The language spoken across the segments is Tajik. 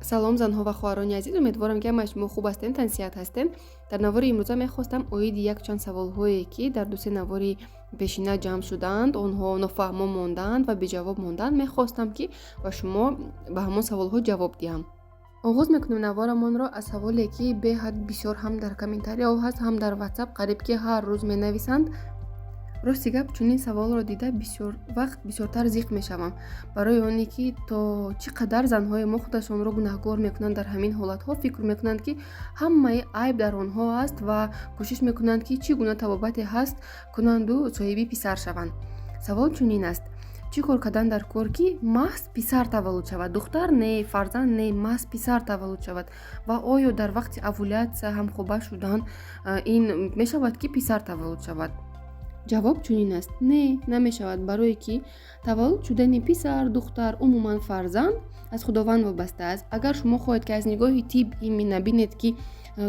салом занҳо ва хоҳарони азиз, умедворам ки ҳамаи шумо хуб ҳастед, тансиҳат ҳастед. Дар навори имрӯза мехостам оиди якчанд саволҳое ки дар ду-се навори пешина ҷамъ шуданд, онҳо нофаҳмо монданд ва беҷавоб монданд, мехостам ки ба шумо ба ҳамон саволҳо ҷавоб диҳам. оғоз мекунем наворамонро аз саволе ки беҳад бисёр ҳам дар комментариҳо ҳаст, ҳам дар WhatsApp қариб ки ҳар рӯз менависанд. рости гап чунин саволро дида бисёр вақт бисёртар зиқ мешавам, барои оне ки то чӣ қадар занҳои мо худашонро гунаҳгор мекунанд дар ҳамин ҳолатҳо, фикр мекунанд ки ҳамаи айб дар онҳо аст ва кӯшиш мекунанд ки чӣ гуна табобате ҳаст кунанду соҳиби писар шаванд. Савол чунин аст: чӣ кор кардан дар кор ки маҳз писар таваллуд шавад? Духтар не, фарзанд не, маҳз писар таваллуд шавад ва оё дар вақти овулясия ҳамхоба шудан ин мешавад ки писар таваллуд шавад? ҷавоб чунин аст: не, намешавад, барое ки таваллуд шудани писар, духтар, умуман фарзанд аз худованд вобаста аст. Агар шумо хоҳед ки аз нигоҳи тиб ин набинед ки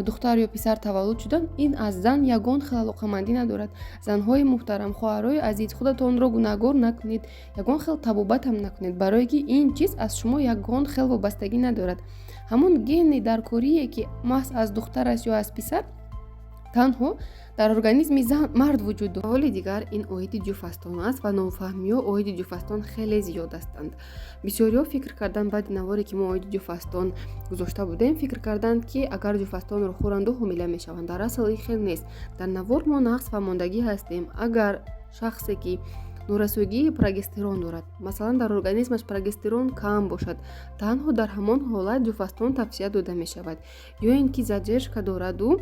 духтар ё писар таваллуд шуданд, ин аз зан ягон хел алоқамандӣ надорад. Занҳои муҳтарам, хоҳарои азиз, худатонро гунаҳгор накунед, ягон хел табобатам накунед, барое ки ин чиз аз шумо ягон хел вобастагӣ надорад. ҳамон гени даркорие ки маҳз аз духтар аст ё аз писар, танҳо дар организми мард вуҷуд дорад. ҳаволи дигар ин оиди ҷуфастон аст ва нофаҳмиҳо оиди ҷуфастон хеле зиёд ҳастанд. бисёриҳо фикр кардан баъди наворе ки мо оиди ҷуфастон гузошта будем, фикр карданд ки агар ҷуфастонро хӯранду ҳомила мешаванд. Дар асл ин хел нест. Дар навор мо нақс ва мондагӣ ҳастем. Агар шахсе ки норасоигии прогестерон дорад, масалан дар организмаш прогестерон кам бошад, танҳо дар ҳамон ҳолат ҷуфастон тавсия дода мешавад. ё ин ки задержка дораду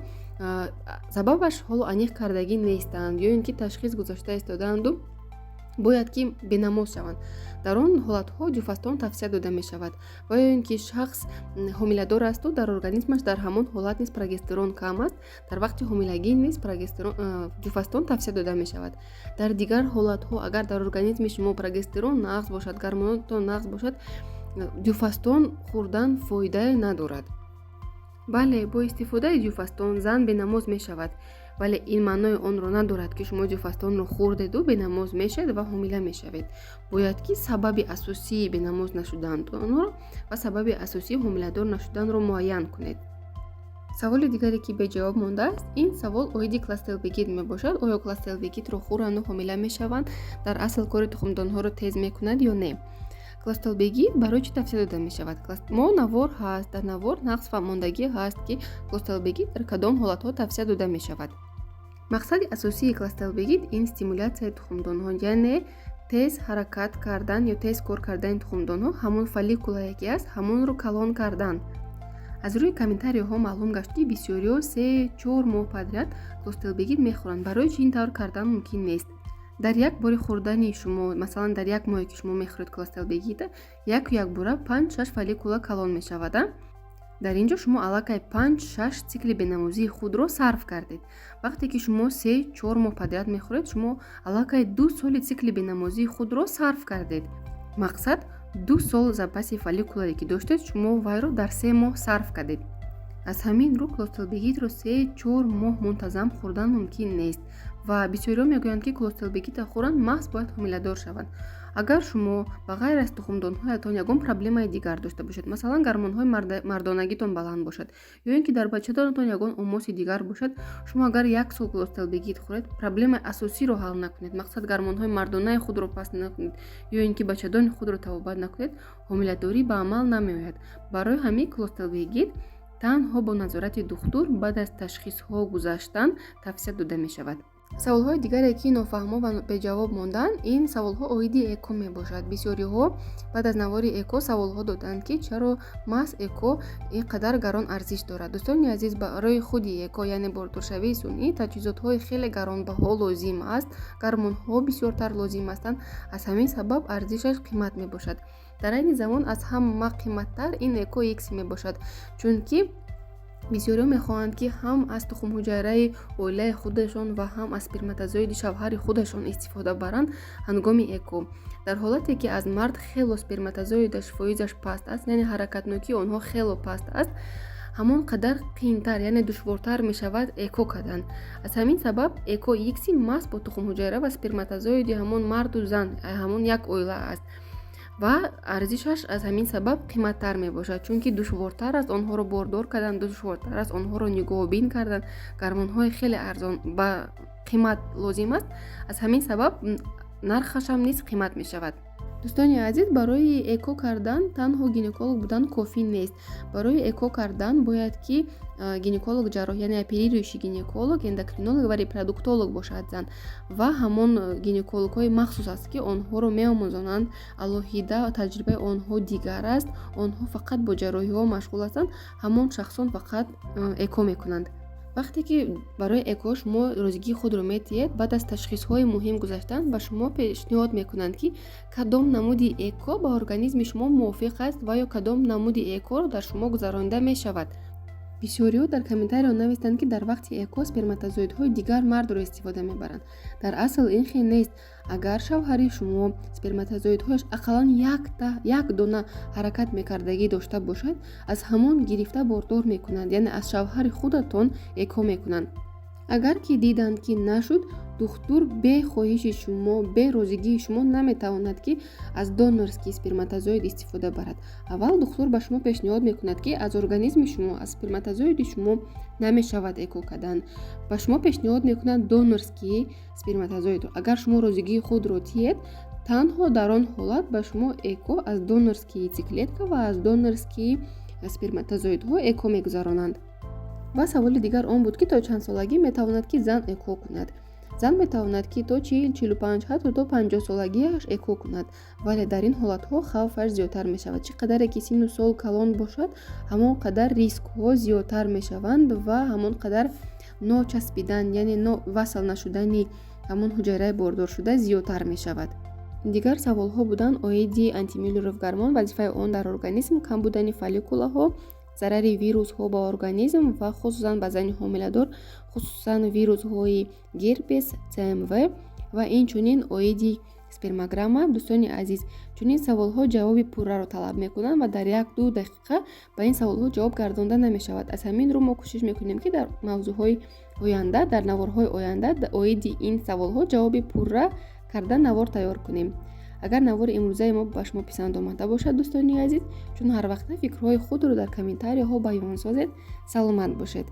сабабаш ҳоло аниқ кардагӣ нестанд, ё ин ки ташхис гузошта истодаанду бояд ки бенамоз шаванд. Дар он ҳолатҳо ҷуфастон тавсия дода мешавад. ва ё ин ки шахс ҳомиладор асту дар организмаш дар ҳамон ҳолат низ прогестерон кам аст, дар вақти ҳомилагӣ низ ҷуфастон тавсия дода мешавад. Дар дигар ҳолатҳо агар дар организми шумо прогестерон нақс бошад, гормонотон нақс бошад, ҷуфастон хӯрдан фоидае надорад. бале, бо истифодаи ҷуфастон зан бенамоз мешавад, вале ин маънои онро надорад ки шумо ҷуфастонро хӯрдеду бенамоз мешавед ва ҳомила мешавед. бояд ки сабаби асосии бенамоз нашуданро ва сабаби асосии ҳомиладор нашуданро муайян кунед. саволи дигаре ки беҷавоб мондааст, ин савол оиди кластрелбегид мебошад. оё кластрелбегидро хӯранду ҳомила мешаванд? Дар асл кори тухмдонҳоро тез мекунад ё не? кластрелбегид барои чӣ тавсия дода мешавад? мо навор ҳаст, дар навор нақс ва мондагӣ ҳаст ки кластрелбегид дар кадом ҳолатҳо тавсия дода мешавад. мақсади асосии кластрелбегид ин стимулятсияи тухмдонҳо, яъне тез ҳаракат кардан ё тез кор кардани тухмдонҳо, ҳамон фолликулае ки аст ҳамонро калон кардан. аз рӯи комментариҳо маълум гашт ки бисёриҳо 3-4 моҳ подряд кластрелбегид мехӯранд. барои чӣ ин тавр кардан мумкин нест? дар як бори хӯрдани шумо, масалан дар як моҳе ки шумо мехӯред кластрелбегид, якбора 5-6 фолликула калон мешавад. дар ин ҷо шумо аллакай 5-6 цикли бенамозии худро сарф кардед. вақте ки шумо 3-4 моҳ подряд мехӯред, шумо аллакай 2 соли цикли бенамозии худро сарф кардед. мақсад 2 сол запаси фолликулае ки доштед, шумо вайро дар 3 моҳ сарф кардед. аз ҳамин рӯ кластрелбегидро 3-4 моҳ мунтазам хӯрдан мумкин нест ва бисёриҳо мегӯянд ки кластрелбегидро хӯранд маҳз бояд ҳомиладор шаванд. агар шумо ба ғайр аз тухмдонҳоятон ягон проблемаи дигар дошта бошед, масалан гормонҳои мардонагитон баланд бошад, ё ин ки дар бачадонатон ягон омоси дигар бошад, шумо агар 1 сол кластрелбегид хӯред, проблемаи асосиро ҳал накунед, мақсад гормонҳои мардонаи худро паст накунед, ё ин ки бачадони худро табобат накунед, ҳомиладорӣ ба амал намеояд. барои ҳамин кластрелбегид танҳо бо назорати духтур баъд аз ташхисҳо гузаштан тавсия дода мешавад. саволҳои дигаре ки нофаҳмо ва беҷавоб монданд, ин саволҳо оиди эко мебошад. бисёриҳо баъд аз навори эко саволҳо доданд ки чаро маҳз эко ин қадар гарон арзиш дорад. дӯстони азиз, барои худи эко, яъне бордоршавии сунъӣ, таҷҳизотҳои хеле гаронбаҳо лозим аст, гормонҳо бисёртар лозим ҳастанд. аз ҳамин сабаб арзишаш қимат мебошад. дар айни замон аз ҳама қиматтар ин эко икс мебошад, чунки бисёриҳо мехоҳанд ки ҳам аз тухмҳуҷайраи оилаи худашон ва ҳам аз сперматозоиди шавҳари худашон истифода баранд ҳангоми эко. дар ҳолате ки аз мард хело сперматозоидаш фоизаш паст аст, яъне ҳаракатнокии онҳо хело паст аст, ҳамон қадар қиинтар, яъне душвортар мешавад эко кардан. аз ҳамин сабаб эко икси маҳз бо тухмҳуҷайра ва сперматозоиди ҳамон марду зан, ҳамон як оила аст ва арзишаш аз ҳамин сабаб қиматтар мебошад, чунки душвортар аст онҳоро бордор кардан, душвортар аст онҳоро нигоҳубин кардан, гармонҳои хеле арзон ба қимат лозим аст. аз ҳамин сабаб нархашам низ қимат мешавад. дӯстони азиз, барои эко кардан танҳо гинеколог будан кофӣ нест. барои эко кардан бояд ки гинеколог ҷарроҳ, яъне оперирующий гинеколог, эндокринолог ва репродуктолог бошад зан, ва ҳамон гинекологҳои махсус аст ки онҳоро меомӯзонанд. алоҳида таҷрибаи онҳо дигар аст. онҳо фақат бо ҷарроҳиҳо машғул ҳастанд. ҳамон шахсон фақат эко мекунанд. вақте ки барои эко шумо розигии худро метиҳед, баъд аз ташхисҳои муҳим гузаштан ба шумо пешниҳод мекунанд ки кадом намуди эко ба организми шумо мувофиқ аст ва ё кадом намуди экоро дар шумо гузаронида мешавад. бисёриҳо дар комментариҳо навистанд ки дар вақти эко сперматозоидҳои дигар мардро истифода мебаранд. дар асл ин хел нест. агар шавҳари шумо сперматозоидҳояш ақаллан як дона ҳаракат мекардагӣ дошта бошад, аз ҳамон гирифта бордор мекунанд, яъне аз шавҳари худатон эко мекунанд. агар ки диданд ки нашуд, духтур бе хоҳиши шумо, бе розигии шумо наметавонад ки аз донорский сперматозоид истифода барад. аввал духтур ба шумо пешниҳод мекунад ки аз организми шумо, аз сперматозоиди шумо намешавад эко кардан. ба шумо пешниҳод мекунад донорский сперматозоидро. агар шумо розигии худро тиҳед, танҳо дар он ҳолат ба шумо эко аз донорский яйцеклетка ва аз донорский сперматозоидҳо эко мегузаронанд. ва саволи дигар он буд ки то чанд солагӣ метавонад ки зан эко кунад. зан метавонад ки то 40-45 ҳатто то 50 солагиаш эко кунад, вале дар ин ҳолатҳо хавфаш зиёдтар мешавад. чӣ қадаре ки сину сол калон бошад, ҳамон қадар рискҳо зиёдтар мешаванд ва ҳамон қадар ночаспидан, яъне васл нашудани ҳамон ҳуҷайраи бордоршуда зиёдтар мешавад. дигар саволҳо буданд оиди антимюллеров гормон, вазифаи он дар организм, кам будани фолликулаҳо, зарари вирусҳо ба организм ва хусусан ба зани ҳомиладор, хусусан вирусҳои герпес, ЦМВ ва инчунин оиди спермограмма. дӯстони азиз, чунин саволҳо ҷавоби пурраро талаб мекунанд ва дар 1-2 дақиқа ба ин саволҳо ҷавоб гардонда намешавад. аз ҳамин рӯ мо кӯшиш мекунем ки дар мавзӯъҳои оянда, дар наворҳои оянда оиди ин саволҳо ҷавоби пурра карда навор тайёр кунем. агар навори имрӯзаи мо ба шумо писанд омада бошад, дӯстони азиз, чун ҳар вақта фикрҳои худро дар комментариҳо баён созед. саломат бошед.